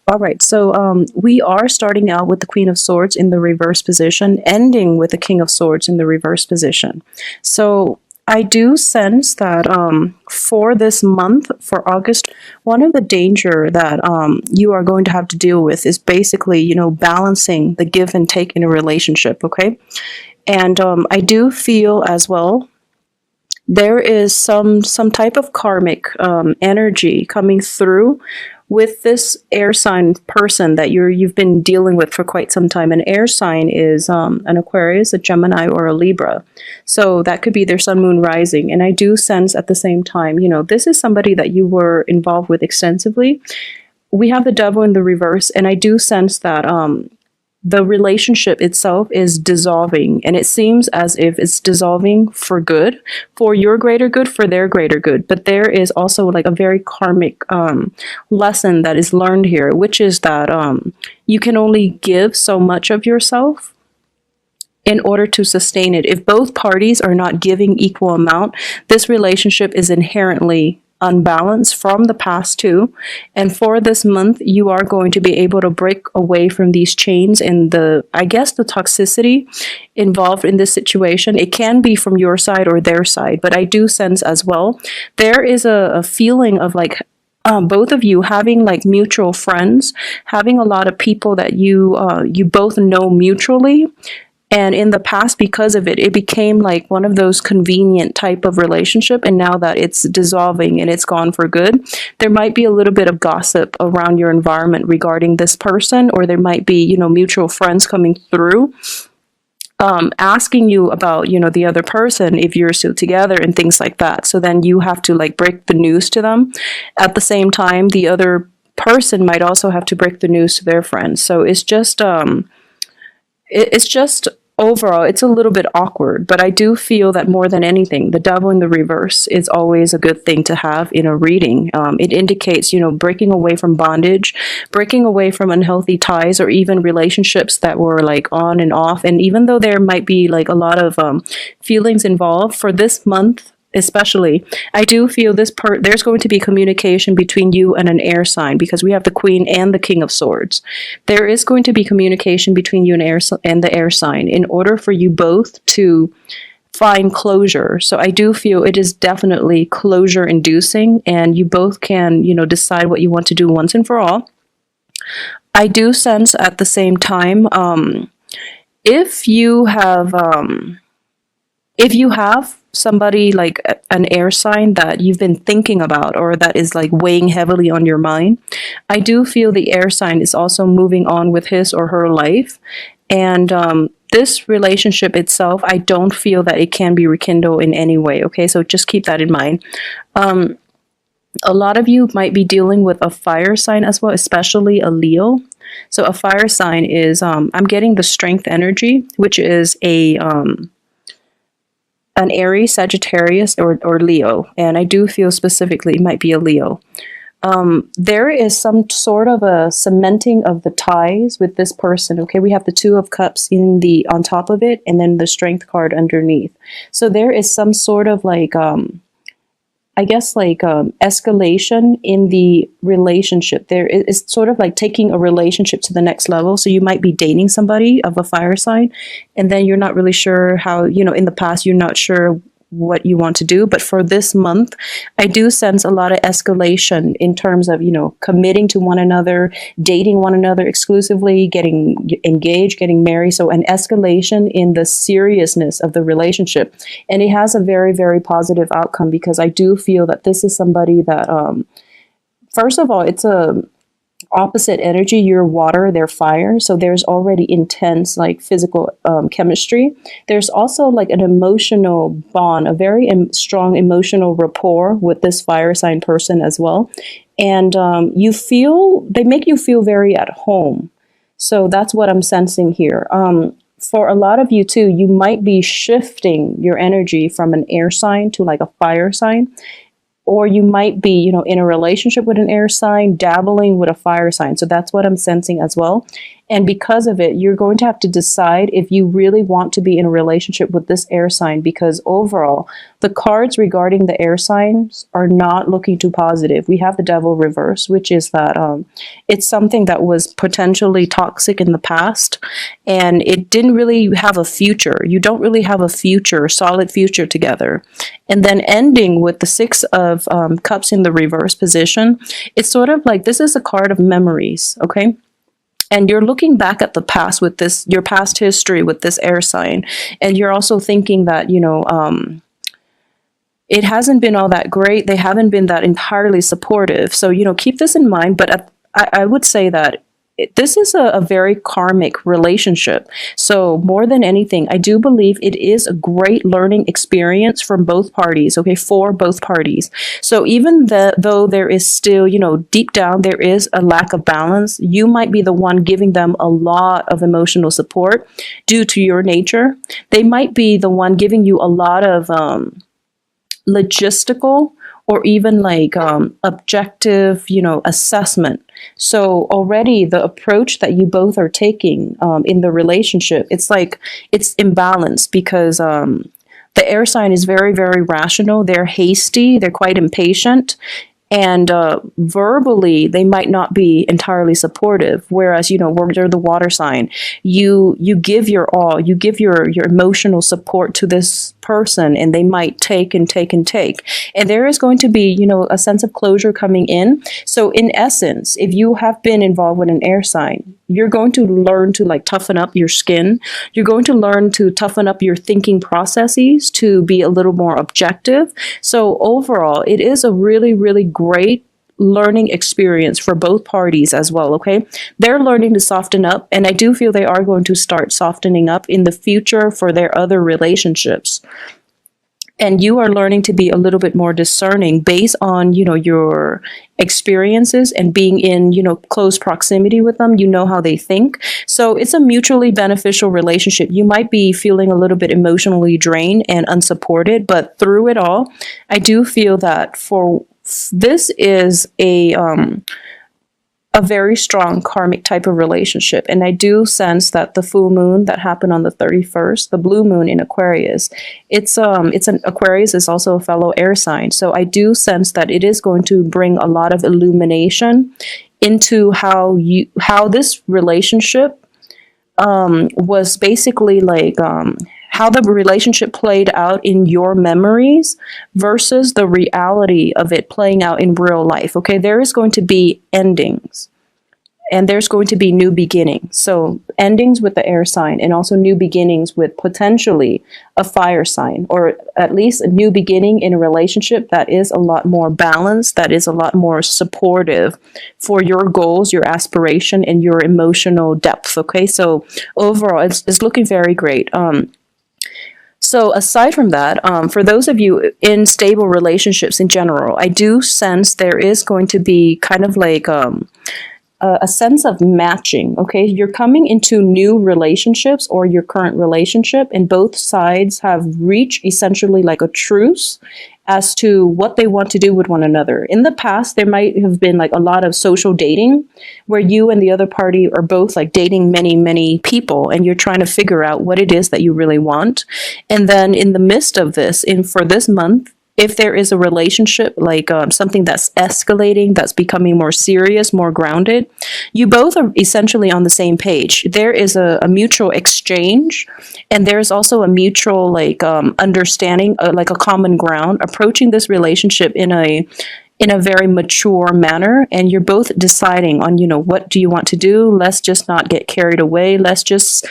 All right, so we are starting out with the Queen of Swords in the reverse position, ending with the King of Swords in the reverse position. So I do sense that for this month, for August, one of the danger that you are going to have to deal with is basically, balancing the give and take in a relationship, okay? And I do feel as well there is some type of karmic energy coming through with this air sign person that you've been dealing with for quite some time. An air sign is an Aquarius, a Gemini, or a Libra. So that could be their sun, moon, rising. And I do sense at the same time, this is somebody that you were involved with extensively. We have the devil in the reverse, and I do sense that the relationship itself is dissolving, and it seems as if it's dissolving for good, for your greater good, for their greater good. But there is also like a very karmic lesson that is learned here, which is that you can only give so much of yourself in order to sustain it. If both parties are not giving equal amount, this relationship is inherently unbalanced from the past too. And for this month, you are going to be able to break away from these chains and the toxicity involved in this situation. It can be from your side or their side, but I do sense as well there is a feeling of like both of you having like mutual friends, having a lot of people that you both know mutually. And in the past, because of it, it became like one of those convenient type of relationship. And now that it's dissolving and it's gone for good, there might be a little bit of gossip around your environment regarding this person, or there might be, mutual friends coming through, asking you about, the other person, if you're still together and things like that. So then you have to like break the news to them. At the same time, the other person might also have to break the news to their friends. So it's just, overall, it's a little bit awkward, but I do feel that more than anything, the devil in the reverse is always a good thing to have in a reading. It indicates, breaking away from bondage, breaking away from unhealthy ties, or even relationships that were like on and off. And even though there might be like a lot of feelings involved for this month, especially, I do feel there's going to be communication between you and an air sign, because we have the Queen and the King of Swords. There is going to be communication between you and the air sign in order for you both to find closure. So I do feel it is definitely closure inducing, and you both can, decide what you want to do once and for all. I do sense at the same time, if you have somebody like an air sign that you've been thinking about, or that is like weighing heavily on your mind, I do feel the air sign is also moving on with his or her life. And this relationship itself, I don't feel that it can be rekindled in any way. Okay, so just keep that in mind. A lot of you might be dealing with a fire sign as well, especially a Leo. So a fire sign is, I'm getting the strength energy, which is an Aries, Sagittarius, or Leo. And I do feel specifically it might be a Leo. There is some sort of a cementing of the ties with this person. Okay, we have the Two of Cups on top of it, and then the Strength card underneath. So there is some sort of like escalation in the relationship. There is sort of like taking a relationship to the next level. So you might be dating somebody of a fire sign, and then you're not really sure how, in the past, you're not sure what you want to do. But for this month, I do sense a lot of escalation in terms of, committing to one another, dating one another exclusively, getting engaged, getting married. So an escalation in the seriousness of the relationship. And it has a very, very positive outcome, because I do feel that this is somebody that, first of all, it's a opposite energy. You're water, they're fire. So there's already intense like physical chemistry. There's also like an emotional bond, a very strong emotional rapport with this fire sign person as well. And they make you feel very at home. So that's what I'm sensing here. For a lot of you too, you might be shifting your energy from an air sign to like a fire sign. Or you might be, in a relationship with an air sign, dabbling with a fire sign. So that's what I'm sensing as well. And because of it, you're going to have to decide if you really want to be in a relationship with this air sign, because overall, the cards regarding the air signs are not looking too positive. We have the devil reverse, which is that it's something that was potentially toxic in the past, and it didn't really have a future. You don't really have a future, solid future together. And then ending with the Six of Cups in the reverse position, it's sort of like this is a card of memories, okay? And you're looking back at the past with this, your past history with this air sign. And you're also thinking that, it hasn't been all that great. They haven't been that entirely supportive. So, keep this in mind. But I would say that this is a very karmic relationship. So more than anything, I do believe it is a great learning experience from both parties, okay, for both parties. So even though there is still, deep down, there is a lack of balance, you might be the one giving them a lot of emotional support due to your nature. They might be the one giving you a lot of logistical or even like objective, assessment. So already the approach that you both are taking in the relationship, it's like it's imbalanced because the air sign is very, very rational. They're hasty. They're quite impatient. And verbally, they might not be entirely supportive. Whereas, you're the water sign. You give your all. You give your emotional support to this person, and they might take and take and take. And there is going to be, a sense of closure coming in. So in essence, if you have been involved with an air sign, you're going to learn to like toughen up your skin. You're going to learn to toughen up your thinking processes to be a little more objective. So overall, it is a really, really great learning experience for both parties as well, okay? They're learning to soften up, and I do feel they are going to start softening up in the future for their other relationships. And you are learning to be a little bit more discerning based on, your experiences and being in, close proximity with them. You know how they think. So it's a mutually beneficial relationship. You might be feeling a little bit emotionally drained and unsupported, but through it all, I do feel that this is a very strong karmic type of relationship. And I do sense that the full moon that happened on the 31st, the blue moon in Aquarius, Aquarius is also a fellow air sign. So I do sense that it is going to bring a lot of illumination into how this relationship was basically like how the relationship played out in your memories versus the reality of it playing out in real life. Okay, there is going to be endings and there's going to be new beginnings. So endings with the air sign and also new beginnings with potentially a fire sign, or at least a new beginning in a relationship that is a lot more balanced, that is a lot more supportive for your goals, your aspiration, and your emotional depth. Okay, so overall, it's looking very great. So aside from that, for those of you in stable relationships in general, I do sense there is going to be kind of like a sense of matching, okay? You're coming into new relationships or your current relationship, and both sides have reached essentially like a truce as to what they want to do with one another. In the past, there might have been like a lot of social dating where you and the other party are both like dating many, many people, and you're trying to figure out what it is that you really want. And then in the midst of this, for this month, if there is a relationship, like something that's escalating, that's becoming more serious, more grounded, you both are essentially on the same page. There is a mutual exchange, and there's also a mutual like understanding, like a common ground, approaching this relationship in a very mature manner, and you're both deciding on, what do you want to do? Let's just not get carried away. Let's just,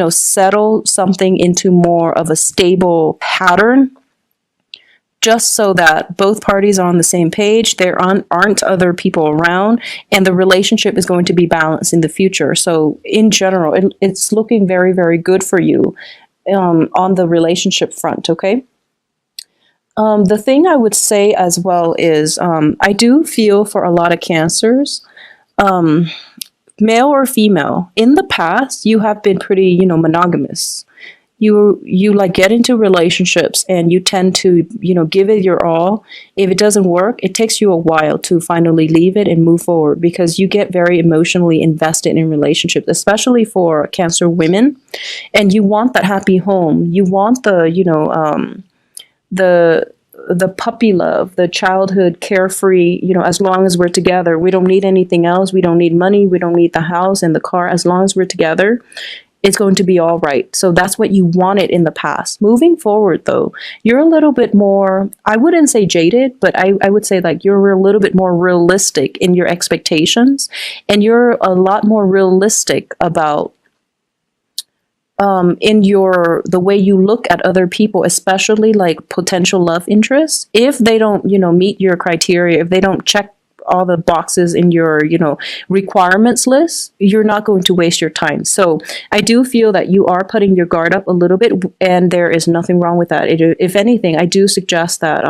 settle something into more of a stable pattern, just so that both parties are on the same page. There aren't other people around, and the relationship is going to be balanced in the future. So in general, it's looking very, very good for you on the relationship front, okay? The thing I would say as well is I do feel for a lot of Cancers, male or female, in the past, you have been pretty, monogamous. you like get into relationships and you tend to, give it your all. If it doesn't work, it takes you a while to finally leave it and move forward, because you get very emotionally invested in relationships, especially for Cancer women. And you want that happy home. You want the, the puppy love, the childhood carefree, as long as we're together. We don't need anything else. We don't need money. We don't need the house and the car. As long as we're together, it's going to be all right. So that's what you wanted in the past. Moving forward, though, you're a little bit more, I wouldn't say jaded, but I would say like you're a little bit more realistic in your expectations. And you're a lot more realistic about in the way you look at other people, especially like potential love interests. If they don't, meet your criteria, if they don't check all the boxes in your, requirements list, you're not going to waste your time. So I do feel that you are putting your guard up a little bit, and there is nothing wrong with that. If anything, I do suggest that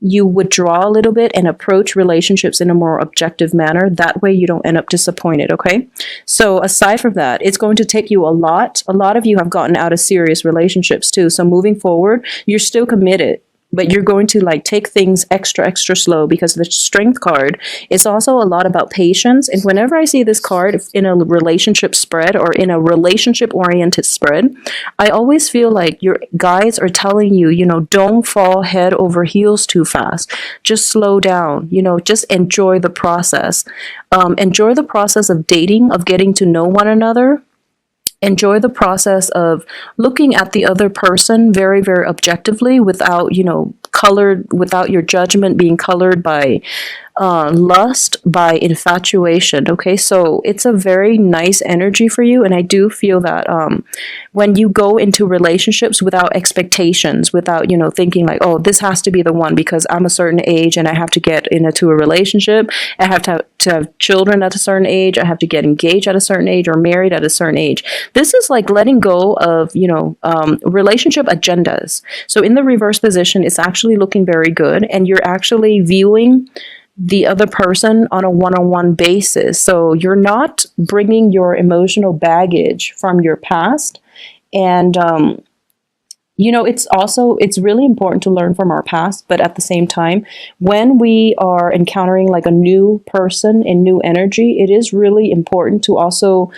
you withdraw a little bit and approach relationships in a more objective manner. That way you don't end up disappointed, okay? So aside from that, it's going to take you a lot. A lot of you have gotten out of serious relationships too. So moving forward, you're still committed, but you're going to like take things extra slow, because the Strength card is also a lot about patience. And whenever I see this card in a relationship spread or in a relationship oriented spread, I always feel like your guides are telling you, don't fall head over heels too fast. Just slow down, just enjoy the process. Enjoy the process of dating, of getting to know one another. Enjoy the process of looking at the other person very, very objectively, without, without your judgment being colored by lust, by infatuation. Okay, so it's a very nice energy for you. And I do feel that when you go into relationships without expectations, without, thinking like, oh, this has to be the one because I'm a certain age and I have to get into a relationship, I have to have children at a certain age, I have to get engaged at a certain age or married at a certain age. This is like letting go of, relationship agendas. So in the reverse position, it's actually looking very good, and you're actually viewing the other person on a one-on-one basis. So you're not bringing your emotional baggage from your past. And, it's really important to learn from our past. But at the same time, when we are encountering like a new person and new energy, it is really important to also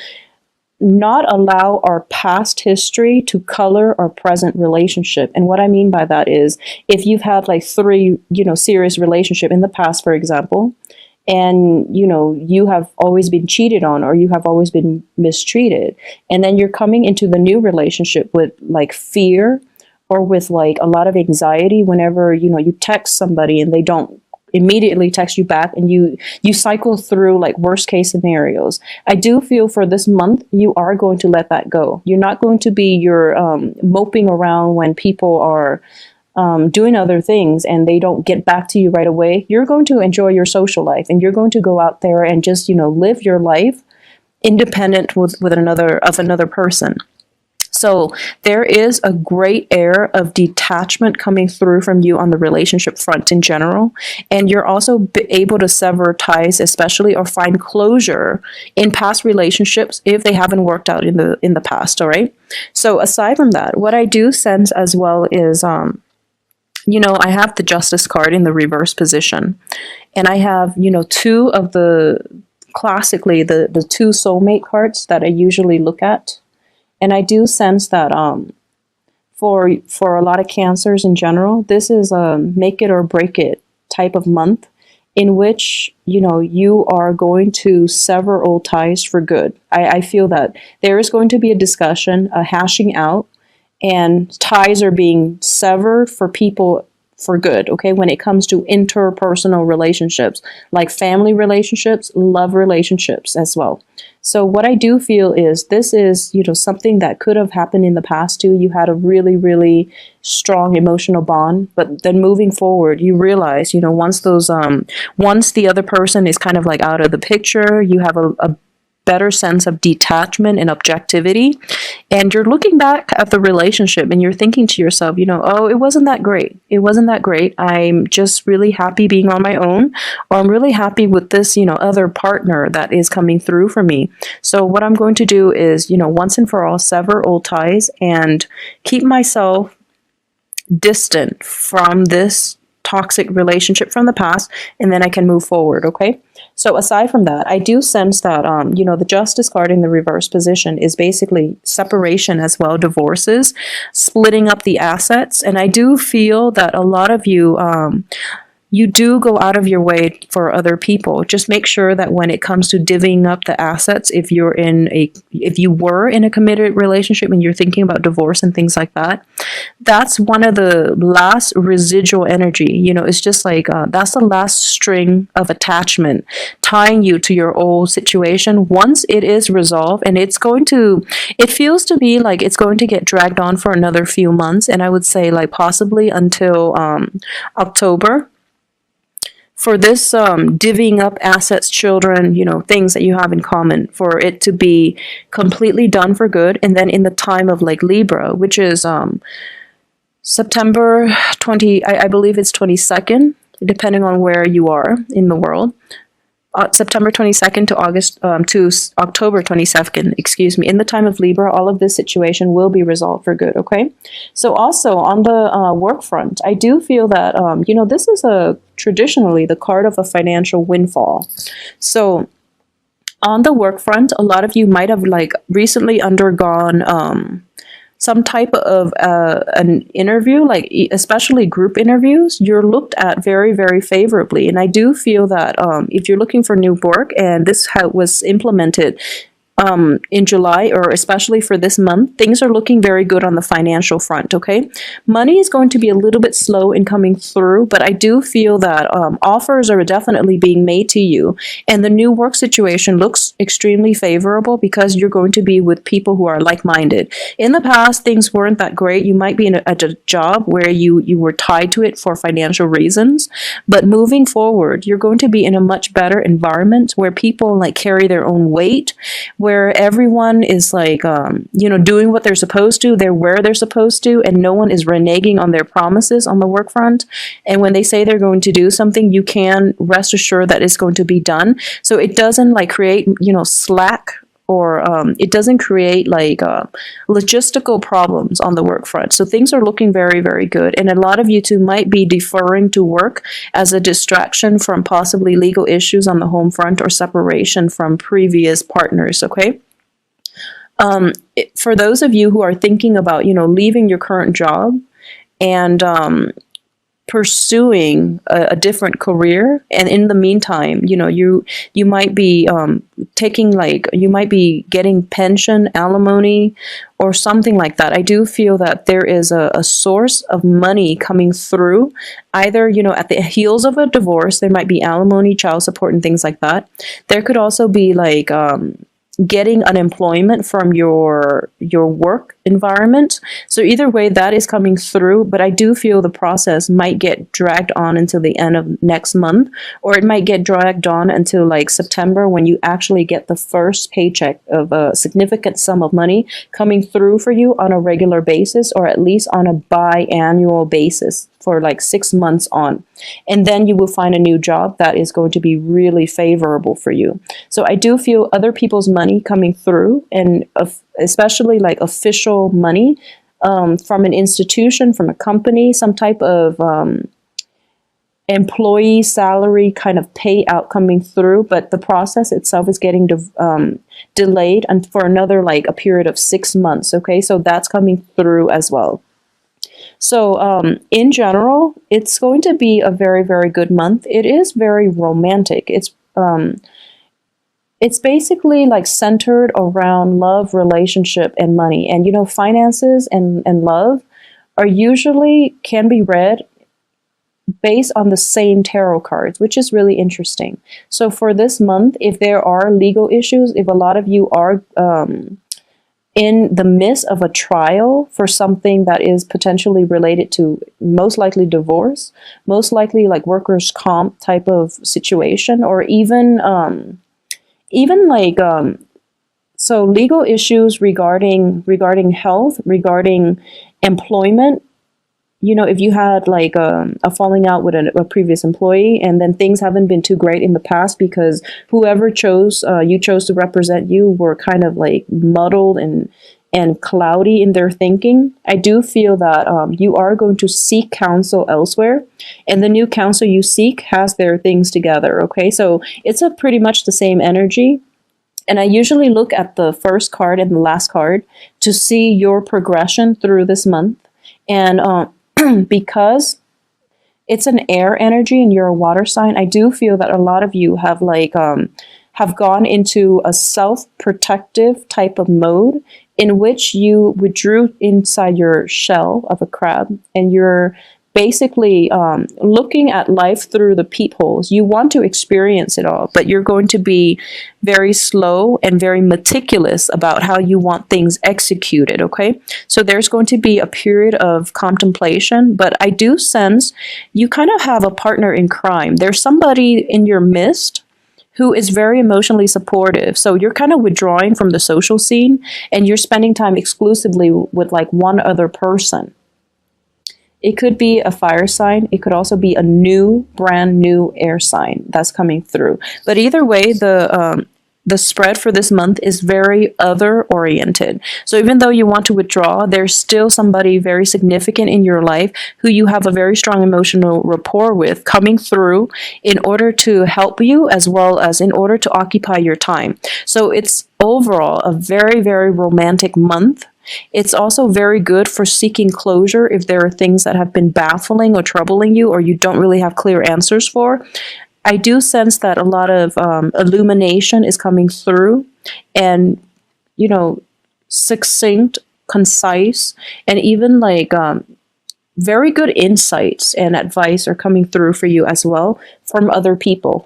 not allow our past history to color our present relationship. And what I mean by that is, if you've had like 3, serious relationship in the past, for example, and, you have always been cheated on, or you have always been mistreated, and then you're coming into the new relationship with like fear, or with like a lot of anxiety whenever, you text somebody and they don't immediately text you back, and you cycle through like worst case scenarios. I do feel for this month, you are going to let that go. You're not going to be moping around when people are doing other things and they don't get back to you right away. You're going to enjoy your social life, and you're going to go out there and just, live your life independent with another person. So there is a great air of detachment coming through from you on the relationship front in general. And you're also able to sever ties, especially, or find closure in past relationships if they haven't worked out in the past. All right. So aside from that, what I do sense as well is, I have the Justice card in the reverse position, and I have, 2 of classically the 2 soulmate cards that I usually look at. And I do sense that for a lot of Cancers in general, this is a make it or break it type of month, in which, you are going to sever old ties for good. I feel that there is going to be a discussion, a hashing out, and ties are being severed for people for good, okay? When it comes to interpersonal relationships, like family relationships, love relationships as well. So what I do feel is this is, something that could have happened in the past too. You had a really, really strong emotional bond, but then moving forward, you realize, once the other person is kind of like out of the picture, you have a better sense of detachment and objectivity. And you're looking back at the relationship and you're thinking to yourself, oh, it wasn't that great. It wasn't that great. I'm just really happy being on my own, or I'm really happy with this, other partner that is coming through for me. So what I'm going to do is, once and for all, sever old ties and keep myself distant from this toxic relationship from the past, and then I can move forward, okay? So aside from that, I do sense that, the Justice card in the reverse position is basically separation as well, divorces, splitting up the assets, and I do feel that a lot of you, you do go out of your way for other people. Just make sure that when it comes to divvying up the assets, if you were in a committed relationship and you're thinking about divorce and things like that, that's one of the last residual energy. It's just like that's the last string of attachment tying you to your old situation. Once it is resolved, and it feels to me like it's going to get dragged on for another few months, and I would say like possibly until October. For this divvying up assets, children, things that you have in common, for it to be completely done for good. And then in the time of like Libra, which is September 20, I believe it's 22nd, depending on where you are in the world. September 22nd to October 22nd, excuse me. In the time of Libra, all of this situation will be resolved for good, okay? So also on the work front, I do feel that, this is traditionally the card of a financial windfall. So on the work front, a lot of you might have like recently undergone some type of an interview, like especially group interviews. You're looked at very, very favorably. And I do feel that if you're looking for new work, and this was implemented in July, or especially for this month, things are looking very good on the financial front, okay? Money is going to be a little bit slow in coming through, but I do feel that offers are definitely being made to you, and the new work situation looks extremely favorable because you're going to be with people who are like-minded. In the past, things weren't that great. You might be at a job where you were tied to it for financial reasons, but moving forward, you're going to be in a much better environment where people like carry their own weight, where everyone is like, doing what they're supposed to, they're where they're supposed to, and no one is reneging on their promises on the work front. And when they say they're going to do something, you can rest assured that it's going to be done. So it doesn't like create, slack, or it doesn't create like logistical problems on the work front. So things are looking very, very good. And a lot of you too might be deferring to work as a distraction from possibly legal issues on the home front or separation from previous partners, okay? For those of you who are thinking about, leaving your current job and pursuing a different career, and in the meantime, you might be you might be getting pension, alimony, or something like that. I do feel that there is a source of money coming through, either, at the heels of a divorce. There might be alimony, child support, and things like that. There could also be like getting unemployment from your work environment. So either way, that is coming through, but I do feel the process might get dragged on until the end of next month, or it might get dragged on until like September, when you actually get the first paycheck of a significant sum of money coming through for you on a regular basis, or at least on a biannual basis for like 6 months on. And then you will find a new job that is going to be really favorable for you. So I do feel other people's money coming through, and especially like official money from an institution, from a company, some type of employee salary kind of payout coming through, but the process itself is getting delayed and for another like a period of 6 months. Okay, so that's coming through as well. So in general, it's going to be a very, very good month. It is very romantic. It's basically like centered around love, relationship, and money. And, finances and love are usually can be read based on the same tarot cards, which is really interesting. So for this month, if there are legal issues, if a lot of you are in the midst of a trial for something that is potentially related to most likely divorce, most likely like workers' comp type of situation, or even like So legal issues regarding health, regarding employment. You know, if you had like a falling out with a previous employee, and then things haven't been too great in the past because whoever you chose to represent you were kind of like muddled and cloudy in their thinking, I do feel that you are going to seek counsel elsewhere, and the new counsel you seek has their things together. Okay, so it's a pretty much the same energy. And I usually look at the first card and the last card to see your progression through this month. And because it's an air energy and you're a water sign, I do feel that a lot of you have have gone into a self-protective type of mode in which you withdrew inside your shell of a crab, and you're basically looking at life through the peepholes. You want to experience it all, but you're going to be very slow and very meticulous about how you want things executed, okay? So there's going to be a period of contemplation, but I do sense you kind of have a partner in crime. There's somebody in your midst who is very emotionally supportive. So you're kind of withdrawing from the social scene and you're spending time exclusively with like one other person. It could be a fire sign. It could also be a brand new air sign that's coming through. But either way, the spread for this month is very other oriented. So even though you want to withdraw, there's still somebody very significant in your life who you have a very strong emotional rapport with coming through in order to help you, as well as in order to occupy your time. So it's overall a very, very romantic month. It's also very good for seeking closure if there are things that have been baffling or troubling you, or you don't really have clear answers for. I do sense that a lot of illumination is coming through, and, you know, succinct, concise, and even like very good insights and advice are coming through for you as well from other people.